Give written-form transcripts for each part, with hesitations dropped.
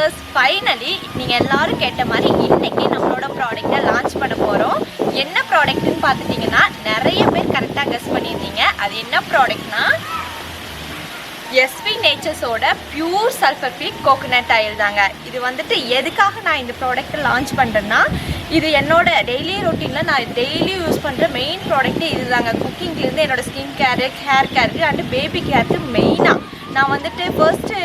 Viewers, finally நீங்கள் எல்லாரும் கேட்ட மாதிரி இன்னைக்கு நம்மளோட ப்ராடக்டை லான்ச் பண்ண போகிறோம். என்ன ப்ராடக்ட்னு பார்த்துட்டிங்கன்னா நிறைய பேர் கரெக்டாக கெஸ் பண்ணியிருந்தீங்க. அது என்ன ப்ராடக்ட்னா எஸ்வி நேச்சர்ஸோட pure sulphur free coconut oil தாங்க. இது வந்துட்டு எதுக்காக நான் இந்த ப்ராடக்ட்டை லான்ச் பண்ணுறேன்னா, இது என்னோட டெய்லி ரொட்டீனில் நான் டெய்லி யூஸ் பண்ணுற மெயின் ப்ராடக்ட்டே இது தாங்க. குக்கிங்லேருந்து என்னோடய ஸ்கின் கேரு, ஹேர் கேருக்கு அண்டு பேபி கேருக்கு மெயினாக நான் வந்துட்டு ஃபர்ஸ்ட்டு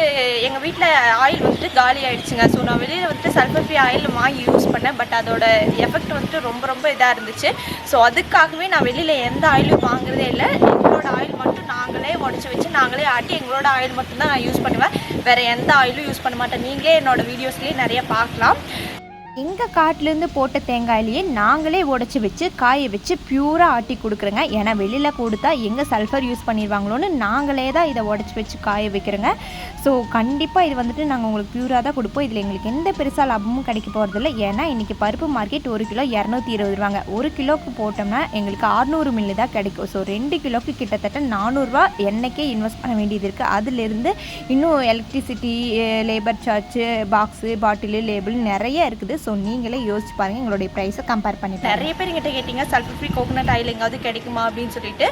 எங்கள் வீட்டில் ஆயில் வந்துட்டு காலி ஆகிடுச்சுங்க. ஸோ நான் வெளியில் வந்துட்டு சல்ஃபர் ஃப்ரீ ஆயில் வாங்கி யூஸ் பண்ணேன். பட் அதோட எஃபெக்ட் வந்துட்டு ரொம்ப இதாக இருந்துச்சு. ஸோ அதுக்காகவே நான் வெளியில் எந்த ஆயிலும் வாங்குறதே இல்லை. எங்களோட ஆயில் மட்டும் நாங்களே உடச்சி வச்சு நாங்களே ஆட்டி எங்களோட ஆயில் மட்டும்தான் நான் யூஸ் பண்ணுவேன். வேறு எந்த ஆயிலும் யூஸ் பண்ண மாட்டேன். நீங்களே என்னோடய வீடியோஸ்லேயே நிறைய பார்க்கலாம். எங்கள் காட்டிலேருந்து போட்ட தேங்காயிலேயே நாங்களே உடச்சி வச்சு காய வச்சு பியூராக ஆட்டி கொடுக்குறோங்க. ஏன்னா வெளியில் கொடுத்தா எங்கே சல்ஃபர் யூஸ் பண்ணிடுவாங்களோன்னு நாங்களே தான் இதை உடச்சி வச்சு காய வைக்கிறோங்க. ஸோ கண்டிப்பாக இது வந்துட்டு நாங்கள் உங்களுக்கு பியூராக தான் கொடுப்போம். இதில் எங்களுக்கு எந்த பெருசாக லாபமும் கிடைக்க போகிறதில்ல. ஏன்னா இன்றைக்கி பருப்பு மார்க்கெட் 1 கிலோ 220 ரூபாங்க. 1 கிலோவுக்கு போட்டோம்னா எங்களுக்கு 600 மில்லி தான் கிடைக்கும். ஸோ 2 கிலோவுக்கு கிட்டத்தட்ட 400 ரூபா எண்ணெய்க்கே இன்வெஸ்ட் பண்ண வேண்டியது இருக்குது. அதுலேருந்து இன்னும் electricity, labour charge, box, bottle, label நிறைய இருக்குது. ஸோ நீங்களே யோசிச்சு பாருங்கள், எங்களுடைய ப்ரைஸை கம்பேர் பண்ணி. நிறைய பேர் எங்கிட்ட கேட்டிங்க சல்ஃபர் ஃப்ரீ கோகோனட் ஆயில் எங்காவது கிடைக்குமா அப்படின்னு சொல்லிட்டு.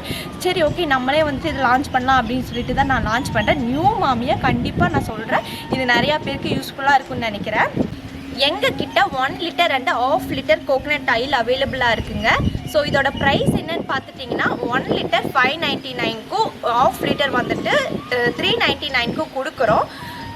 சரி, ஓகே, நம்மளே வந்துட்டு இது லான்ச் பண்ணலாம் அப்படின்னு சொல்லிட்டு தான் நான் லான்ச் பண்ணுறேன். நியூ மாமியை கண்டிப்பாக நான் சொல்கிறேன், இது நிறையா பேருக்கு யூஸ்ஃபுல்லாக இருக்கும்னு நினைக்கிறேன். எங்கள் கிட்ட 1 litre and 1/2 litre coconut oil அவைலபிளாக இருக்குங்க. ஸோ இதோட ப்ரைஸ் என்னன்னு பார்த்துட்டிங்கன்னா 1 லிட்டர் 599க்கும் 1/2 லிட்டர் வந்துட்டு 399க்கும் கொடுக்குறோம்.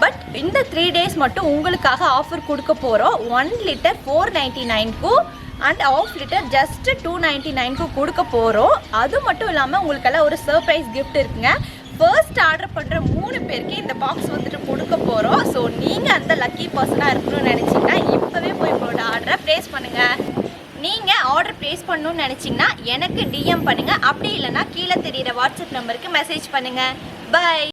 பட் இந்த 3 days மட்டும் உங்களுக்காக ஆஃபர் கொடுக்க போகிறோம். 1 லிட்டர் 499க்கும் அண்ட் 1/2 லிட்டர் ஜஸ்ட் 299க்கும் கொடுக்க போகிறோம். அது மட்டும் இல்லாமல் உங்களுக்கெல்லாம் ஒரு சர்ப்ரைஸ் கிஃப்ட் இருக்குங்க. ஃபர்ஸ்ட் ஆர்டர் பண்ணுற 3 பேருக்கு இந்த பாக்ஸ் வந்துட்டு கொடுக்க போகிறோம். ஸோ நீங்கள் அந்த லக்கி பர்சனாக இருக்கணும்னு நினச்சிங்கன்னா இப்போவே போய் உங்களோட ஆர்டரை ப்ளேஸ் பண்ணுங்கள். நீங்கள் ஆர்டர் ப்ளேஸ் பண்ணணும்னு நினச்சிங்கன்னா எனக்கு டிஎம் பண்ணுங்கள். அப்படி இல்லைனா கீழே தெரிகிற வாட்ஸ்அப் நம்பருக்கு மெசேஜ் பண்ணுங்கள். பை.